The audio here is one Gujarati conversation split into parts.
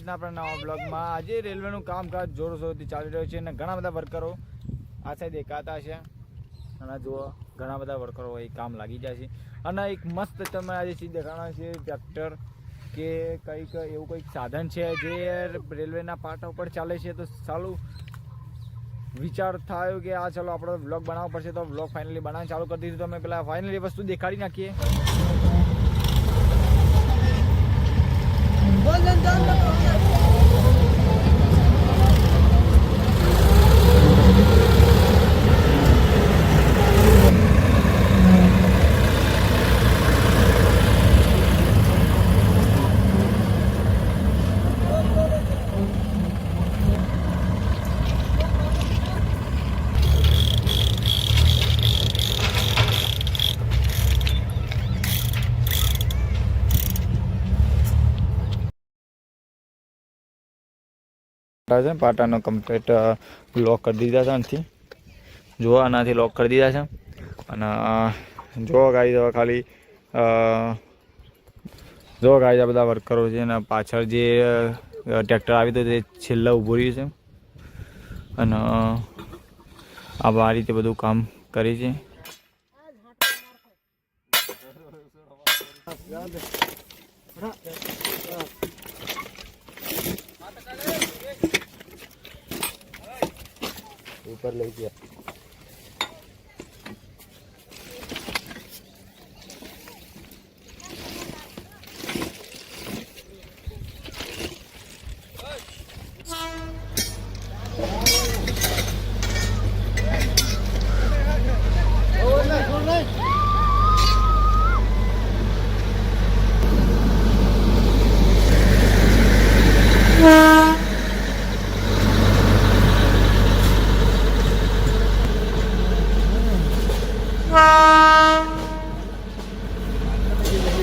આજના આપણા નવા બ્લોગમાં આજે રેલવેનું કામકાજ જોરશોરથી ચાલી રહ્યું છે અને ઘણા બધા વર્કરો આ સાઈડ દેખાતા છે અને જુઓ ઘણા બધા વર્કરો એ કામ લાગી જાય છે અને એક મસ્ત તમે આજે ચીજ દેખાડવાના છે ટ્રેક્ટર કે કંઈક એવું કંઈક સાધન છે જે રેલવેના પાટા ઉપર ચાલે છે. તો સારું વિચાર થયો કે આ ચાલો આપણે બ્લોગ બનાવવો પડશે તો બ્લોગ ફાઇનલી બનાવવાનું ચાલુ કરી દીધું. તો અમે પેલા ફાઇનલી વસ્તુ દેખાડી નાખીએ. પાટાનો કમ્પ્લીટ લોક કરી દીધા છે આનાથી જો આનાથી લોક કરી દીધા છે અને જો ગાડી ખાલી જો ગાડી બધા વર્કરો છે અને પાછળ જે ટ્રેક્ટર આવી તો તે છેલ્લા ઊભું રહ્યું છે અને આ રીતે બધું કામ કરી છે. ऊपर ले गया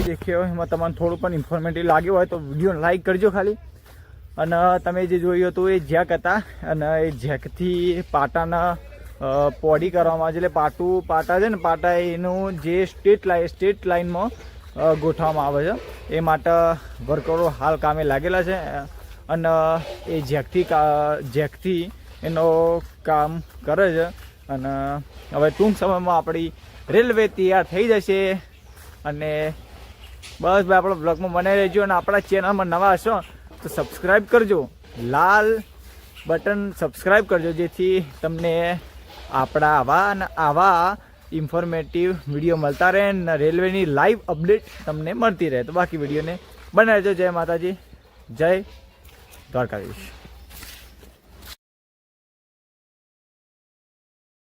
દેખ્યો એમાં તમને થોડું પણ ઇન્ફોર્મેટિવ લાગ્યું હોય તો વિડીયો લાઈક કરજો ખાલી. અને તમે જે જોયું હતું એ જેક હતા અને એ જેકથી પાટાના પોડી કરવામાં આવે છે. એટલે પાટા છે ને પાટા એનું જે સ્ટેટ લાઇનમાં ગોઠવવામાં આવે છે એ માટે વર્કરો હાલ કામે લાગેલા છે અને એ જેકથી એનો કામ કરે છે. અને હવે ટૂંક સમયમાં આપણી રેલવે તૈયાર થઈ જશે. અને બસ ભાઈ આપણો બ્લોગમાં બનાવી રહેજો અને આપણા ચેનલમાં નવા હશો તો સબસ્ક્રાઈબ કરજો, લાલ બટન સબસ્ક્રાઈબ કરજો જેથી તમને આપણા આવા ઇન્ફોર્મેટિવ વિડીયો મળતા રહે અને રેલવેની લાઈવ અપડેટ તમને મળતી રહે. તો બાકી વિડીયોને બનાવી રહેજો. જય માતાજી, જય દ્વારકાધીશ.